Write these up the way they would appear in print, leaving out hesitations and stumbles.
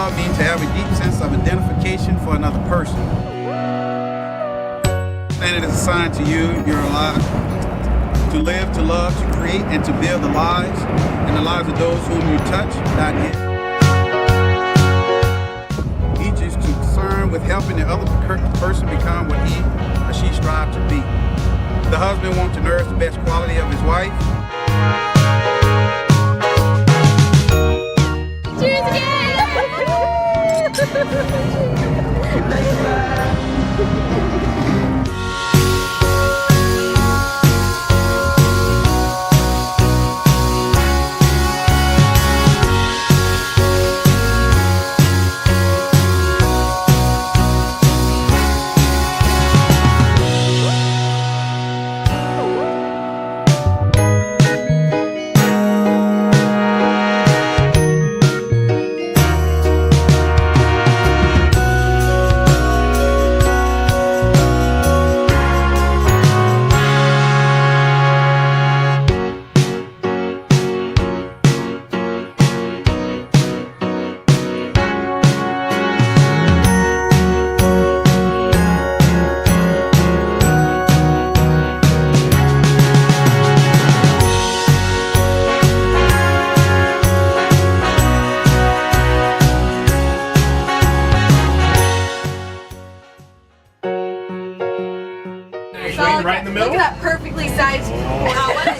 allowed me to have a deep sense of identification for another person. And it is assigned to you, you're alive, to live, to love, to create, and to build the lives and the lives of those whom you touch, not hit. Each is concerned with helping the other person become what he or she strives to be. The husband wants to nourish the best quality of his wife. Cheers again! Right in the middle? Look at that perfectly sized. Wow, what a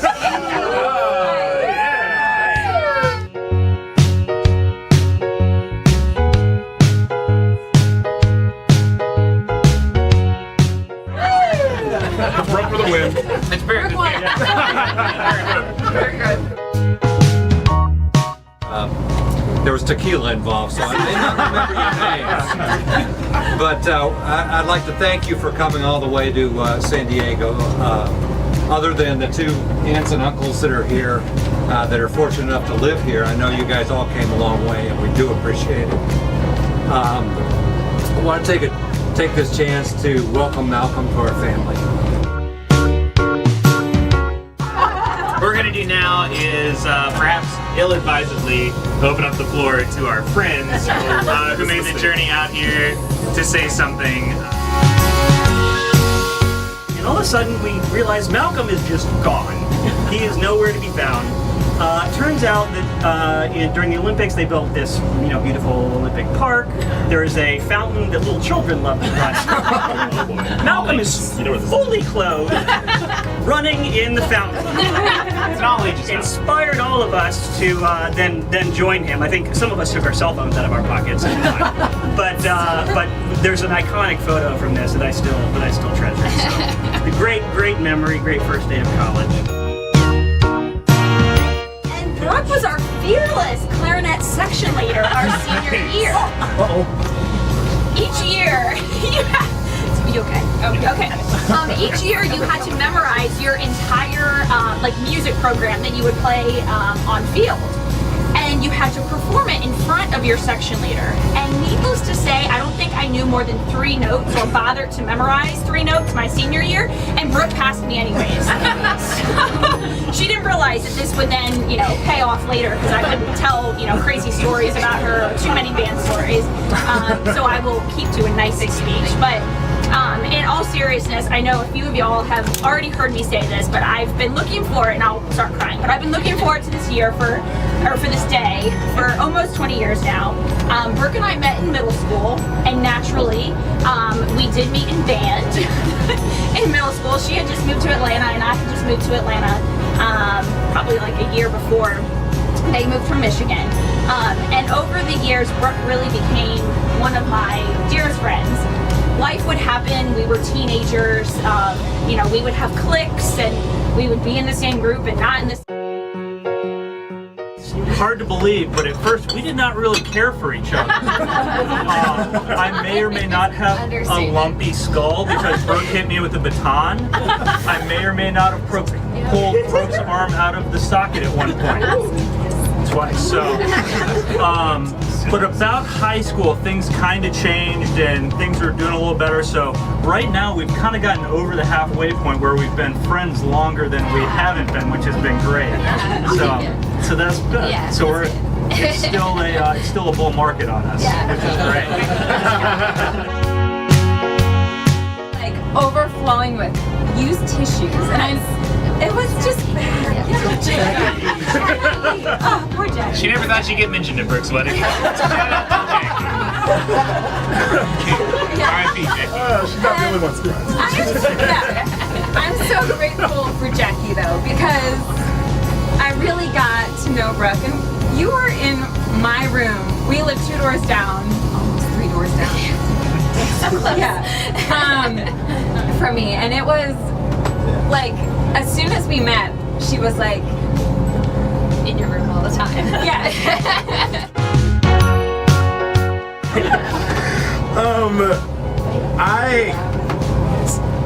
Brooke for the win. It's very good. Very good. There was tequila involved, so I may not remember your names. But I'd like to thank you for coming all the way to San Diego. Other than the two aunts and uncles that are here, that are fortunate enough to live here, I know you guys all came a long way, and we do appreciate it. I want to take this chance to welcome Malcolm to our family. What we're going to do now is perhaps ill-advisedly open up the floor to our friends who made the journey out here to say something. And all of a sudden we realize Malcolm is just gone. He is nowhere to be found. Turns out that during the Olympics they built this beautiful Olympic park. There is a fountain that little children love to run. Malcolm is fully clothed, running in the fountain. It's all ages. Inspired all of us to then join him. I think some of us took our cell phones out of our pockets, but there's an iconic photo from this that I still treasure. So, great memory, great first day of college. And Brooke was our fearless clarinet section leader our senior year. Each year, you okay? Okay. Each year you had to memorize your entire music program that you would play on field, and you had to perform it in front of your section leader. And needless to say, I don't think I knew more than 3 notes or bothered to memorize 3 notes my senior year, and Brooke passed me anyways. So, she didn't realize that this would then, pay off later, because I couldn't tell, crazy stories about her, too many band stories. So I will keep to a nice speech. But in all seriousness, I know a few of y'all have already heard me say this, but I've been looking forward, and I'll start crying, but I've been looking forward to this year for this day for almost 20 years now. Brooke and I met in middle school, and naturally, we did meet in band in middle school. She had just moved to Atlanta, and I had just moved to Atlanta probably like a year before they moved from Michigan. And over the years, Brooke really became one of my dearest friends. Life would happen, we were teenagers, we would have cliques, and we would be in the same group and not in the Hard to believe, but at first we did not really care for each other. I may or may not have a lumpy skull because Brooke hit me with a baton. I may or may not have pulled Brooke's arm out of the socket at one point. Twice. So, but about high school, things kind of changed and things are doing a little better. So right now we've kind of gotten over the halfway point where we've been friends longer than we haven't been, which has been great. So that's good. Yeah, so it's still a bull market on us, which is great. Like overflowing with used tissues, and it was just bad. Oh, poor Jackie. She never thought she'd get mentioned at Brooke's wedding. R.I.P. Jackie. She's not the only one surprised. I'm so grateful for Jackie though, because I really got to know Brooke, and you were in my room. We lived 2 doors down, almost 3 doors down. Yeah, from me, and it was like as soon as we met, she was like In your room all the time. Yeah.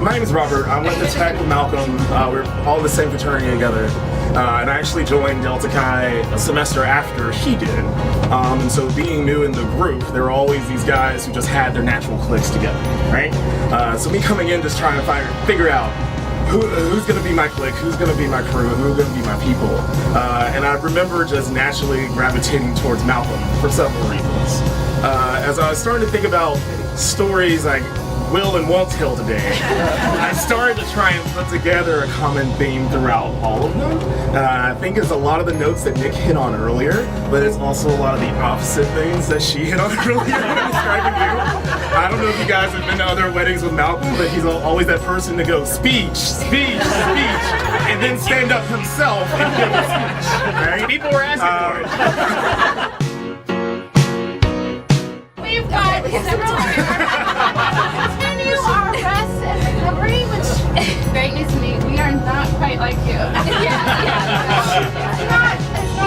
My name is Robert. I went to Tech with Malcolm. We're all in the same fraternity together. And I actually joined Delta Chi a semester after he did. And so being new in the group, there were always these guys who just had their natural cliques together, right? So me coming in just trying to figure out who's gonna be my clique, who's gonna be my crew, who's gonna be my people. And I remember just naturally gravitating towards Malcolm for several reasons. As I was starting to think about stories like will and won't tell today, I started to try and put together a common theme throughout all of them. I think it's a lot of the notes that Nick hit on earlier, but it's also a lot of the opposite things that she hit on earlier when describing you. I don't know if you guys have been to other weddings with Malcolm, but he's always that person to go speech, speech, speech, and then stand up himself and give a speech. Right? People were asking for it. We've got several continue our rest and recovery, which is great news to me. We are not quite like you.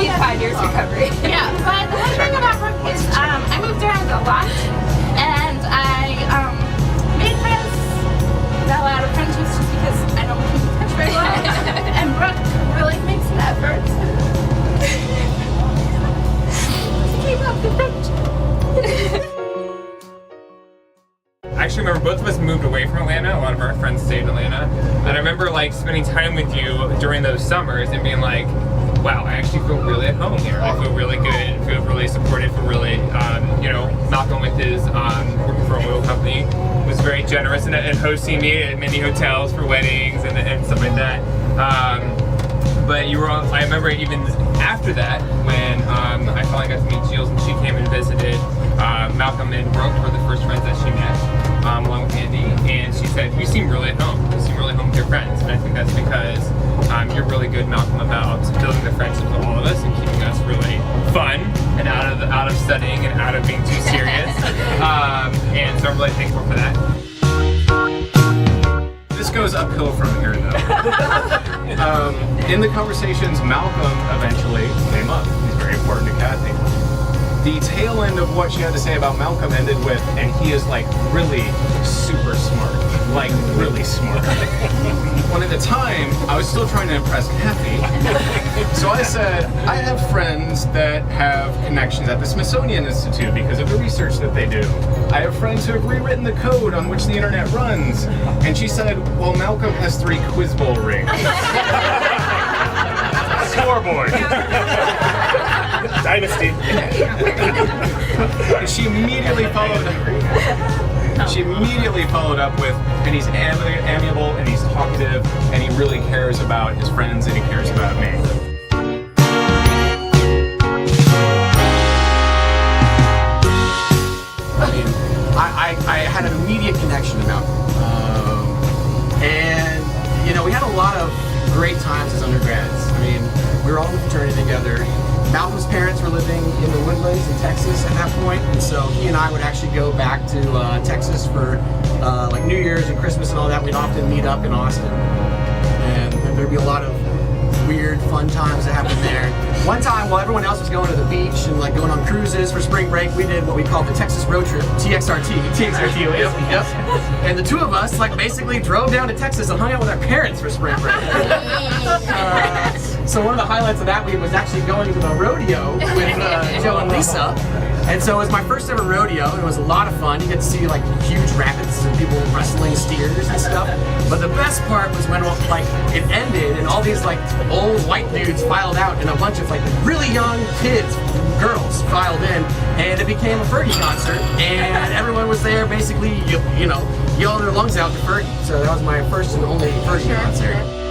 Need 5 years recovery. Yeah, but the one thing about Brooke is I moved around a lot, and I made friends, fell out of friendships just because I don't keep in touch very well. And Brooke really makes an effort to keep up the friendship. I actually remember both of us moved away from Atlanta. A lot of our friends stayed in Atlanta. And I remember like spending time with you during those summers and being like, wow, I actually feel really at home here. I feel really good. I feel really supported. Feel really, Malcolm with his working for a oil company was very generous in hosting me at many hotels for weddings and stuff like that. But you were on, I remember even after that when I finally got to meet Jules and she came and visited. Malcolm and Brooke were the first friends that she met, along with Andy, and she said, you seem really at home. You seem really home with your friends. And I think that's because you're really good, Malcolm, about building the friendships with all of us and keeping us really fun and out of studying and out of being too serious. And so I'm really thankful for that. This goes uphill from here, though. In the conversations, Malcolm eventually came up. He's very important to Kathy. The tail end of what she had to say about Malcolm ended with, and he is like really super smart. Like really smart. When at the time, I was still trying to impress Kathy. So I said, I have friends that have connections at the Smithsonian Institute because of the research that they do. I have friends who have rewritten the code on which the internet runs. And she said, well, Malcolm has 3 Quiz Bowl rings. Scoreboard. Dynasty. And she immediately followed up with, and he's amiable, and he's talkative, and he really cares about his friends, and he cares about me. I mean, I had an immediate connection to Malcolm. And, we had a lot of great times as undergrads. I mean, we were all in the fraternity together. Malcolm's parents were living in the Woodlands in Texas at that point, and so he and I would actually go back to Texas for like New Year's and Christmas and all that. We'd often meet up in Austin, and there'd be a lot of weird, fun times that happened there. One time, while everyone else was going to the beach and like going on cruises for spring break, we did what we called the Texas road trip, TXRT. Yep. And the two of us like basically drove down to Texas and hung out with our parents for spring break. So one of the highlights of that week was actually going to the rodeo with Joe and Lisa. And so it was my first ever rodeo, and it was a lot of fun. You get to see like huge rapids and people wrestling steers and stuff. But the best part was when like it ended and all these like old white dudes filed out and a bunch of like really young kids, girls filed in, and it became a Fergie concert. And everyone was there basically, you know, yelling their lungs out to Fergie. So that was my first and only Fergie concert.